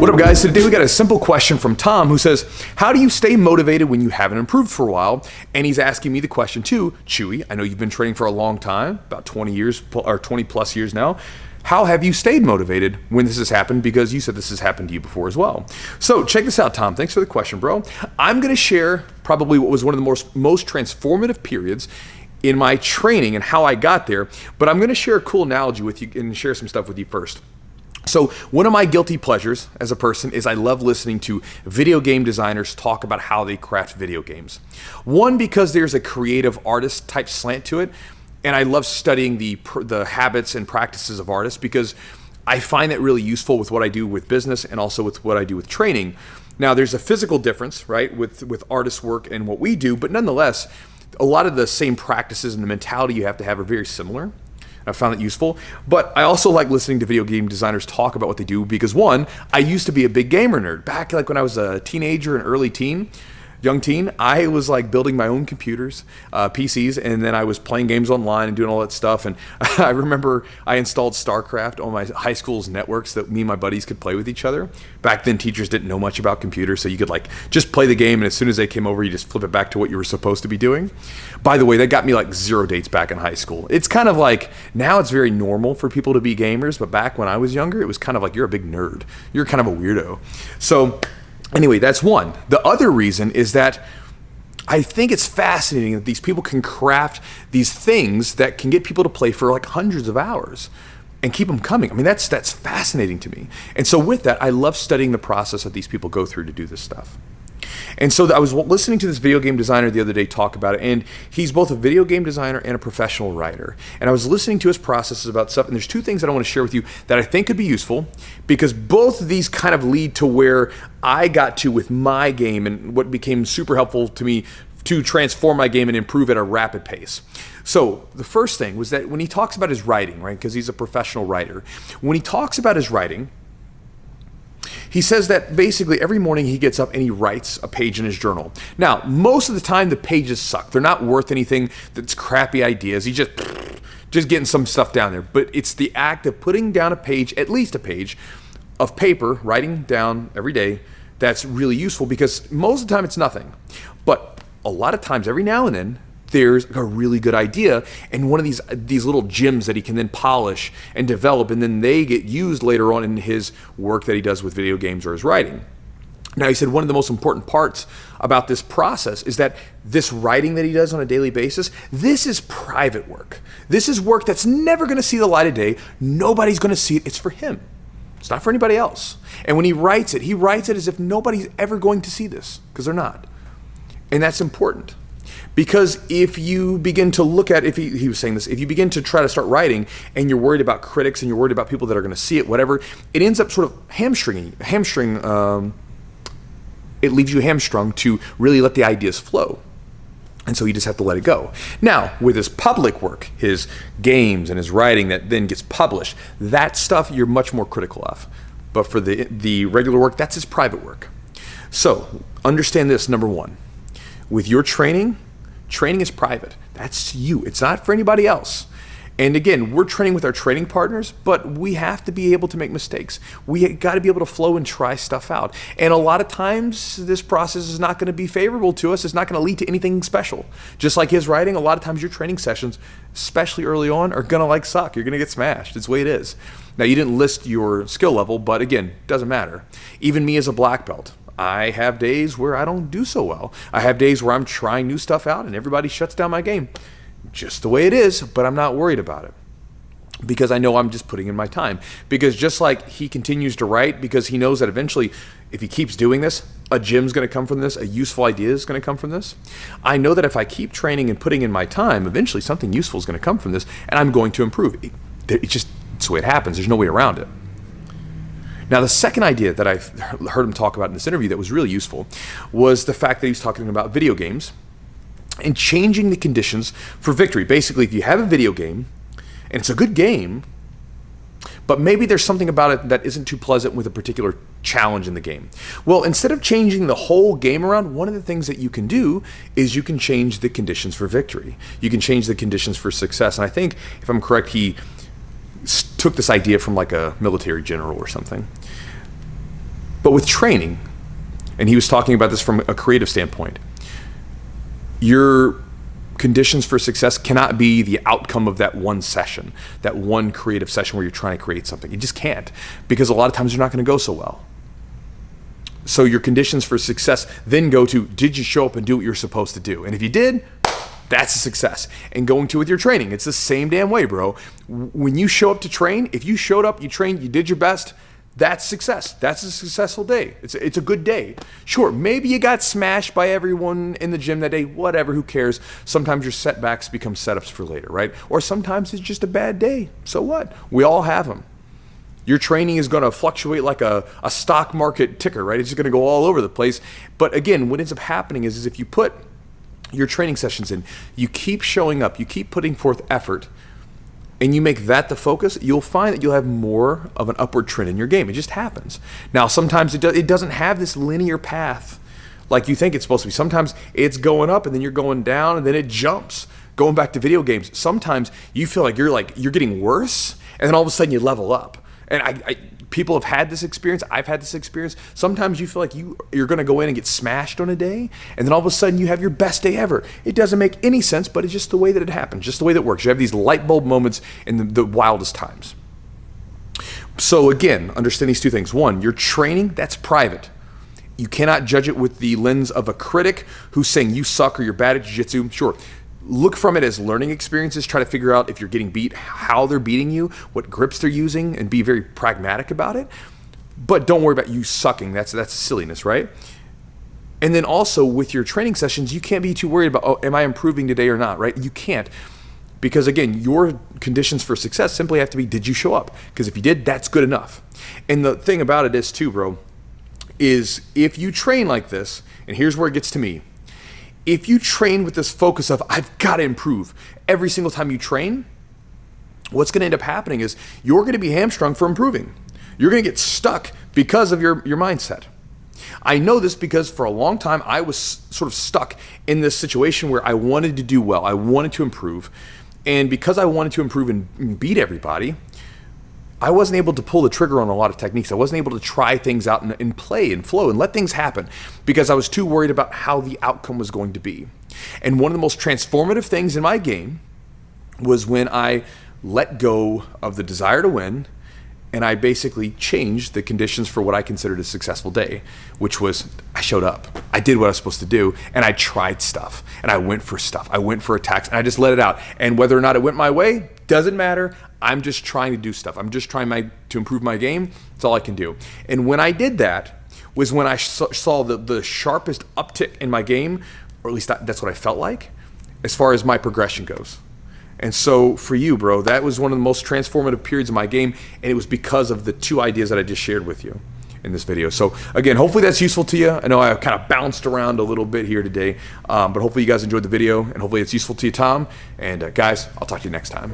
What up, guys? Today we got a simple question from Tom who says, how do you stay motivated when you haven't improved for a while? And he's asking me the question too, Chewy, I know you've been training for a long time, about 20 years or 20 plus years now. How have you stayed motivated when this has happened? Because you said this has happened to you before as well. So check this out, Tom. Thanks for the question, bro. I'm going to share probably what was one of the most transformative periods in my training and how I got there. But I'm going to share a cool analogy with you and share some stuff with you first. So one of my guilty pleasures as a person is I love listening to video game designers talk about how they craft video games. One, because there's a creative artist type slant to it. And I love studying the habits and practices of artists because I find that really useful with what I do with business and also with what I do with training. Now, there's a physical difference, right, with artist work and what we do, but nonetheless, a lot of the same practices and the mentality you have to have are very similar. I found it useful, but I also like listening to video game designers talk about what they do because one, I used to be a big gamer nerd. Back like when I was a teenager and early teen, young teen, I was like building my own computers, PCs, and then I was playing games online and doing all that stuff. And I remember I installed StarCraft on my high school's networks that me and my buddies could play with each other. Back then, teachers didn't know much about computers, so you could like just play the game, and as soon as they came over, you just flip it back to what you were supposed to be doing. By the way, that got me like 0 dates back in high school. It's kind of like, now it's very normal for people to be gamers, but back when I was younger, it was kind of like, you're a big nerd. You're kind of a weirdo. So anyway, that's one. The other reason is that I think it's fascinating that these people can craft these things that can get people to play for like hundreds of hours and keep them coming. I mean, that's fascinating to me. And so with that, I love studying the process that these people go through to do this stuff. And so I was listening to this video game designer the other day talk about it, and he's both a video game designer and a professional writer. And I was listening to his processes about stuff, and there's two things that I want to share with you that I think could be useful, because both of these kind of lead to where I got to with my game and what became super helpful to me to transform my game and improve at a rapid pace. So the first thing was that when he talks about his writing, right, because he's a professional writer, when he talks about his writing, he says that basically every morning he gets up and he writes a page in his journal. Now, most of the time the pages suck. They're not worth anything. That's crappy ideas. He's just getting some stuff down there. But it's the act of putting down a page, at least a page, of paper, writing down every day, that's really useful because most of the time it's nothing. But a lot of times, every now and then, there's a really good idea and one of these little gems that he can then polish and develop, and then they get used later on in his work that he does with video games or his writing. Now, he said one of the most important parts about this process is that this writing that he does on a daily basis, this is private work. This is work that's never going to see the light of day. Nobody's going to see it. It's for him. It's not for anybody else. And when he writes it as if nobody's ever going to see this, because they're not. And that's important. Because if you begin to look at, he was saying this, if you begin to try to start writing and you're worried about critics and you're worried about people that are going to see it, whatever, it ends up sort of it leaves you hamstrung to really let the ideas flow. And so you just have to let it go. Now, with his public work, his games and his writing that then gets published, that stuff you're much more critical of. But for the regular work, that's his private work. So understand this, number one. With your training is private. That's you. It's not for anybody else. And again, we're training with our training partners, but we have to be able to make mistakes. We got to be able to flow and try stuff out. And a lot of times, this process is not going to be favorable to us. It's not going to lead to anything special. Just like his writing, a lot of times your training sessions, especially early on, are going to suck. You're going to get smashed. It's the way it is. Now, you didn't list your skill level, but again, doesn't matter. Even me as a black belt, I have days where I don't do so well. I have days where I'm trying new stuff out and everybody shuts down my game. Just the way it is, but I'm not worried about it because I know I'm just putting in my time. Because just like he continues to write, because he knows that eventually if he keeps doing this, a gem's going to come from this, a useful idea is going to come from this. I know that if I keep training and putting in my time, eventually something useful is going to come from this and I'm going to improve. It's the way it happens. There's no way around it. Now, the second idea that I've heard him talk about in this interview that was really useful was the fact that he was talking about video games and changing the conditions for victory. Basically, if you have a video game and it's a good game, but maybe there's something about it that isn't too pleasant with a particular challenge in the game. Well, instead of changing the whole game around, one of the things that you can do is you can change the conditions for victory. You can change the conditions for success. And I think, if I'm correct, he took this idea from like a military general or something. But with training, and he was talking about this from a creative standpoint, your conditions for success cannot be the outcome of that one session, that one creative session where you're trying to create something. You just can't, because a lot of times you're not going to go so well. So your conditions for success then go to, did you show up and do what you're supposed to do? And if you did, that's a success. And going to with your training, it's the same damn way, bro. When you show up to train, if you showed up, you trained, you did your best, that's success. That's a successful day. It's a good day. Sure, maybe you got smashed by everyone in the gym that day, whatever, who cares? Sometimes your setbacks become setups for later, right? Or sometimes it's just a bad day. So what? We all have them. Your training is going to fluctuate like a stock market ticker, right? It's just going to go all over the place. But again, what ends up happening is if you put your training sessions in, you keep showing up, you keep putting forth effort, and you make that the focus, you'll find that you'll have more of an upward trend in your game. It just happens. Now, sometimes it doesn't have this linear path like you think it's supposed to be. Sometimes it's going up and then you're going down and then it jumps. Going back to video games, sometimes you feel like you're getting worse and then all of a sudden you level up. And people have had this experience. I've had this experience. Sometimes you feel like you're going to go in and get smashed on a day, and then all of a sudden you have your best day ever. It doesn't make any sense, but it's just the way that it happens, just the way that it works. You have these light bulb moments in the wildest times. So again, understand these two things. One, your training, that's private. You cannot judge it with the lens of a critic who's saying you suck or you're bad at jiu-jitsu. Sure. Look from it as learning experiences. Try to figure out if you're getting beat, how they're beating you, what grips they're using, and be very pragmatic about it. But don't worry about you sucking. That's silliness, right? And then also with your training sessions, you can't be too worried about, oh, am I improving today or not, right? You can't. Because again, your conditions for success simply have to be, did you show up? Because if you did, that's good enough. And the thing about it is too, bro, is if you train like this, and here's where it gets to me, if you train with this focus of, I've got to improve every single time you train, what's going to end up happening is you're going to be hamstrung for improving. You're going to get stuck because of your mindset. I know this because for a long time, I was sort of stuck in this situation where I wanted to do well. I wanted to improve. And because I wanted to improve and beat everybody, I wasn't able to pull the trigger on a lot of techniques. I wasn't able to try things out and play and flow and let things happen because I was too worried about how the outcome was going to be. And one of the most transformative things in my game was when I let go of the desire to win and I basically changed the conditions for what I considered a successful day, which was I showed up. I did what I was supposed to do, and I tried stuff, and I went for stuff. I went for attacks, and I just let it out. And whether or not it went my way, doesn't matter. I'm just trying to do stuff. I'm just trying to improve my game. That's all I can do. And when I did that was when I saw the sharpest uptick in my game, or at least that's what I felt like, as far as my progression goes. And so for you, bro, that was one of the most transformative periods of my game, and it was because of the two ideas that I just shared with you in this video. So again, hopefully that's useful to you. I know I kind of bounced around a little bit here today, but hopefully you guys enjoyed the video, and hopefully it's useful to you, Tom. And guys, I'll talk to you next time.